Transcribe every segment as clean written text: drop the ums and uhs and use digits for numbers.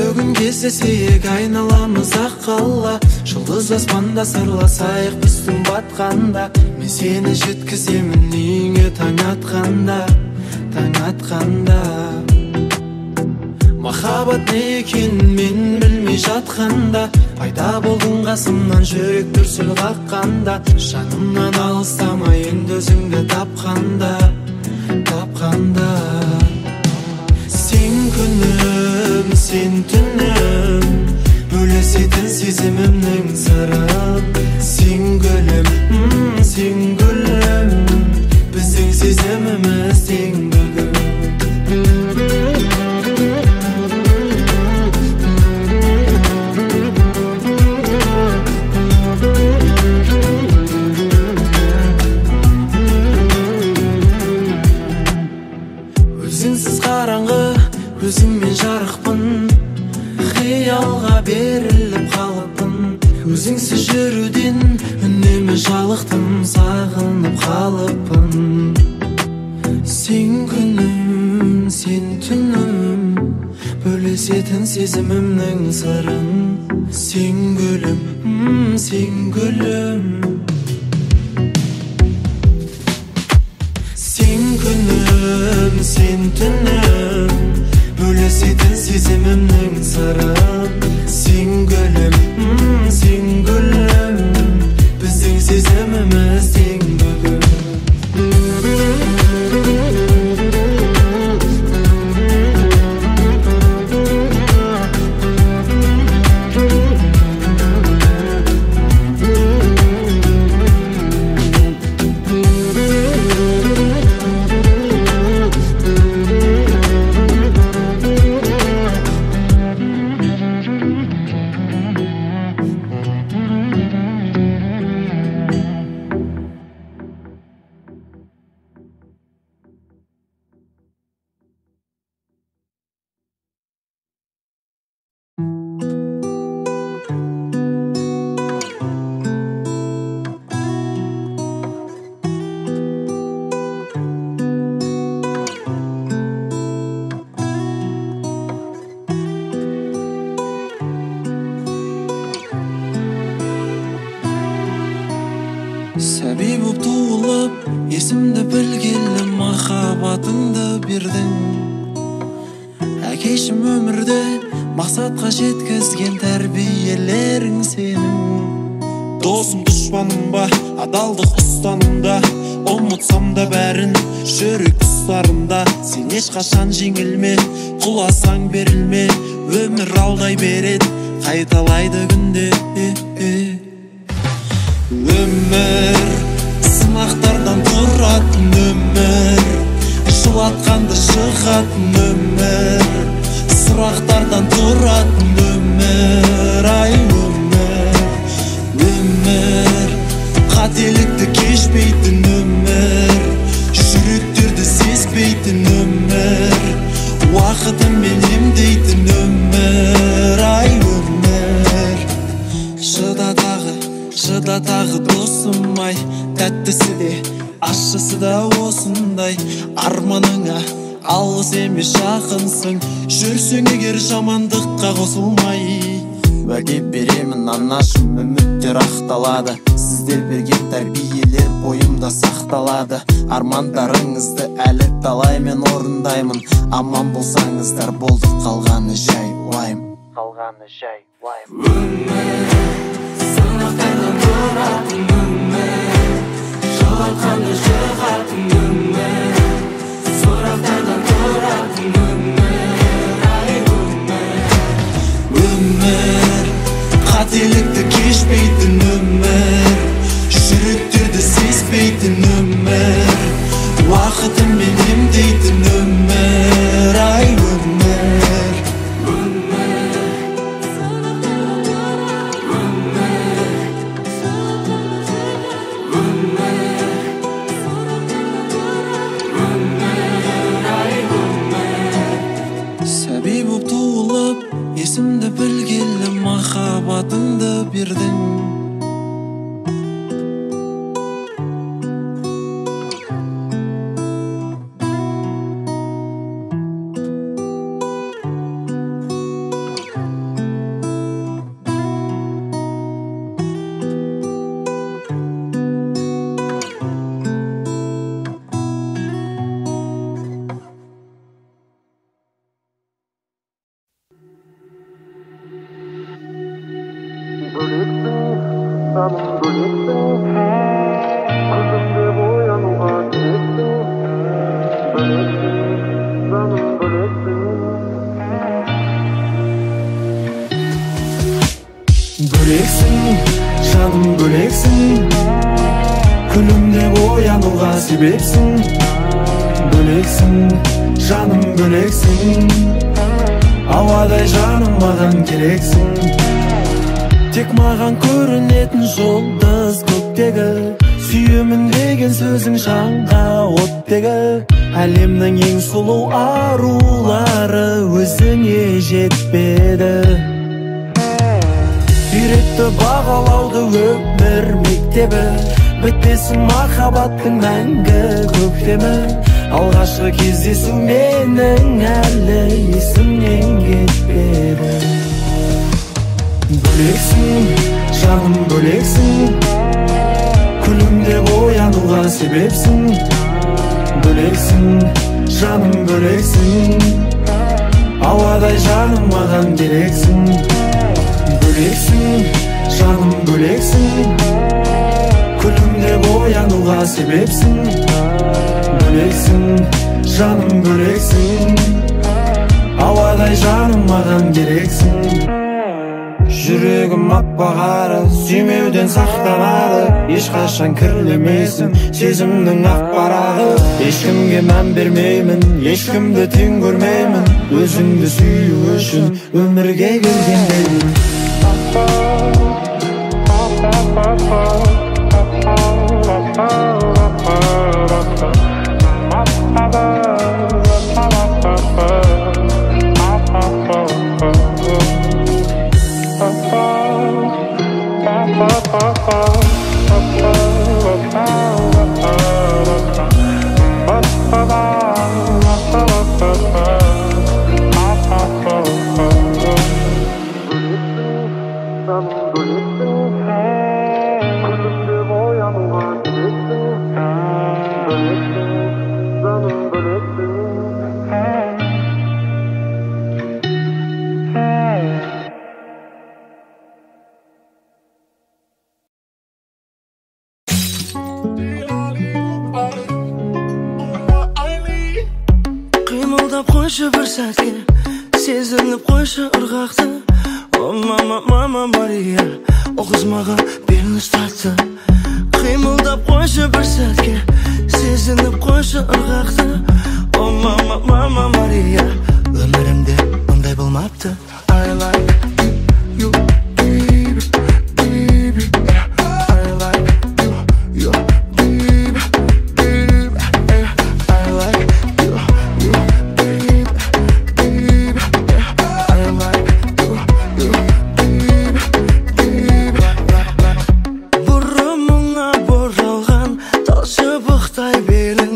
бүгін кездесейік, айналамыз ақ қала. Жұлдыз аспанда сырласайық біздің батқанда. Мен сені жеткіземін үйіңе таң атқанда, таң атқанда. Махаббат не екенін мен білмей жатқанда, пайда болдың қасымнан, жүрек дүрсіл қаққанда. Жанымнан алыстамай енді өзіңді тапқанда, тапқанда. Сен күнім, сен түнім, бөлісетін сезімімнің сырын. Сен гүлім, сен гүлім, біздің сезіміміз тең бүгін. Өзіңсіз қараңғы, өзіңмен жарықпын, қиялға беріліп қалыппын. Өзіңсіз жүруден үнемі жалықтым, сағынып қалыппын. Сен күнім, сен түнім, бөлісетін сезімімнің сырын. Сен гүлім, сен гүлім. Сен күнім, сен түнім, бөлісетін сезімімнің сырын. Сен гүлім, сен гүлім, біздің сезіміміз тең бүгін. Сәби боп туылып, есімді білгелі махаббатыңды бердің. Әкешім өмірде мақсатқа жеткізген тәрбиелерің сенің. Досым дұшпаным ба, адалдық ұстанымда, ұмытсам да бәрін жүрек тұстарында. Сен ешқашан жеңілме, құласаң берілме, өмір алдай береді, қайталайды күнде. Өмір сынақтардан тұратын өмір, жылатқанды шығатын өмір, сұрақтардан тұратын өмір. Ай өмір, өмір қателікті кешпейтін өмір, жүректерді сезбейтін өмір, уақытымен емдейтін өмір. Ай өмір, шыда тағы досым-ай, тәттісі де ащысы да осындай. Арманыңа алғыс емес жақынсың, жүрсең егер жамандыққа қосылмай. Уәде беремін анашым, үміттер ақталады, сіздер берген тәрбиелер бойымда сақталады. Армандарыңызды әлі талай мен орындаймын, аман болсаңыздар болды, қалғаны жай уайым. Өмір сынақтардан тұратын өмір, жылатқанды шығатын өмір, сұрақтардан тұратын өмір. Ай өмір, өмір қателікті кешпейтін өмір, жүректерді сезбейтін өмір, уақытымен емдейтін өмір. Ай өмір, сәби боп туылып, есімді білгелі махаббатыңды бердің. Böleksin, canım böleksin. Külümde uyanуға sebepsin. Böleksin, canım böleksin. Havадай жаным маған керексің. Тек маған көрінетін жұлдыз көктегі. Сүйемін деген сөзің жанға оттегі. Әлемнің ең сұлу арулары өзіңе жетпеді. Үйретті бағалауды өмір мектебі. Бітпесін махаббаттың мәңгі көктемі. Алғашқы кездесу менің әлі есімнен кетпеді. Бөлексің, жаным бөлексің. Күлімдеп оянуға себепсің. Бөлексің, жаным бөлексің. Ауадай жаным маған керексің. Бөлексің, жаным бөлексің. Күлімдеп оянуға себепсің. Бөлексің, жаным бөлексің. Ауадай жаным маған керексің. Жүрегім аппағары сүймеуден сақтанады. Ешқашан кірлемесін сезімнің ақ парағы. Ешкімге мән бермеймін, ешкімді тең көрмеймін. Өзіңді сүю үшін өмірге келгендеймін. Қимылдап қойшы бір сәтке, сезініп қойшы ырғақты. О мама, мама Мария, о қыз маған белін ұстатты. Қимылдап қойшы бір сәтке, сезініп қойшы ырғақты. О мама, мама Мария, өмірімде мұндай болмапты. I like you, baby, baby. I like you, you, baby, baby. I like you, you, baby, baby. I like you, you, baby, baby. Бұрымыңа боралған тал шыбықтай белің,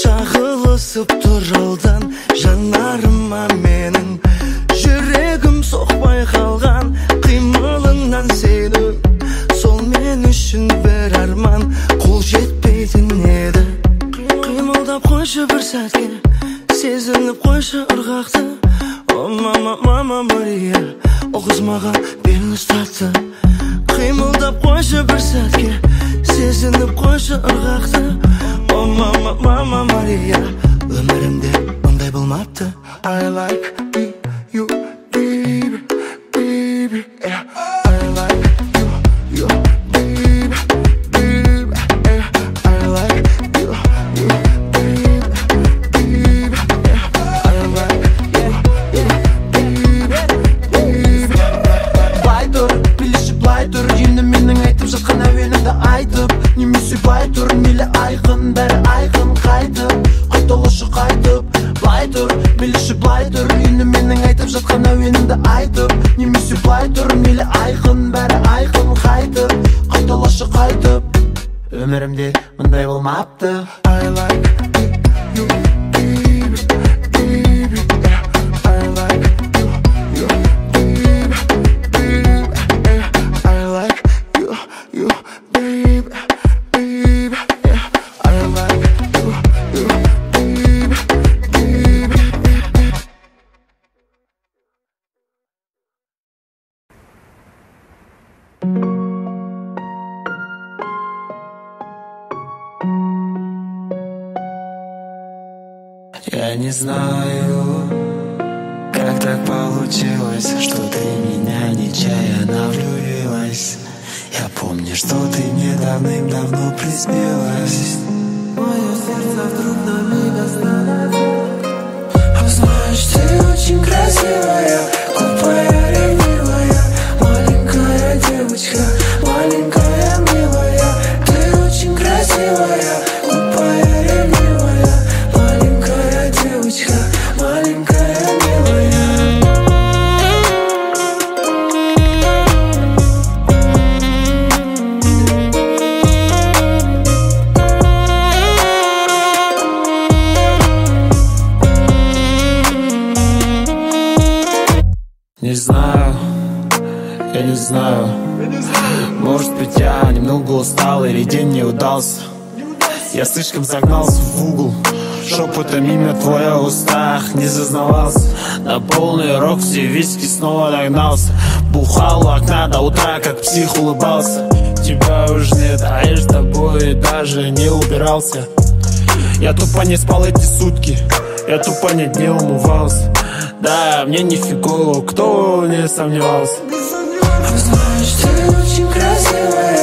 шағылысып тұр алдан жанарыма менің. Жүрегім соқпай қалған қимылыңнан сенің. Сол мен үшін бір арман қол жетпейтін еді. Қимылдап қойшы бір сәтке, сезініп қойшы ырғақты. О мама, мама Мария, о қыз маған белін ұстатты. Қимылдап қойшы бір сәтке, сезініп қойшы ырғақты. О мама, мама Мария, өмірімде мұндай болмапты. I like you, baby, baby, yeah. I like you, you, baby, baby, yeah. I like you, you, baby, baby, yeah. I like you, you, baby, baby. Былай тұр, билеші былай тұр. Енді менің айтып жатқан әуенімді айтып. Немесе былай тұр, мейлі айқын, бәрі айқын қайтып. Қайталашы қайтып, былай тұр, билеші былай тұр. Енді менің айтып жатқан әуенімді айтып. Немесе былай тұр, мейлі айқын, бәрі айқын қайтып. Қайталашы қайтып, өмірімде мұндай болмапты. I like you, baby, baby, yeah. I like you, you, baby, baby, yeah. I like you, you, baby, baby, yeah. I like you, you, baby, baby. Я не знаю, как так получилось, что ты меня нечаянно влюбилась. Я помню, что ты мне давным-давно приснилась. Мое сердце вдруг на миг остановилось. А знаешь, ты очень красивая, глупая, ревнивая, маленькая девочка, маленькая милая. Ты очень красивая, глупая, ревнивая, маленькая девочка, маленькая милая. Не знаю, я не знаю. Может быть, я немного устал или день не удался. Я слишком загнался в угол, шепотом имя твое в устах не зазнавался. На полный рок все виски снова догнался. Бухал у окна до утра, как псих улыбался. Тебя уже нет, а я с тобой даже не убирался. Я тупо не спал эти сутки, я тупо не днем умывался. Да, мне не фигово, кто не сомневался. Знаешь, ты очень красивая,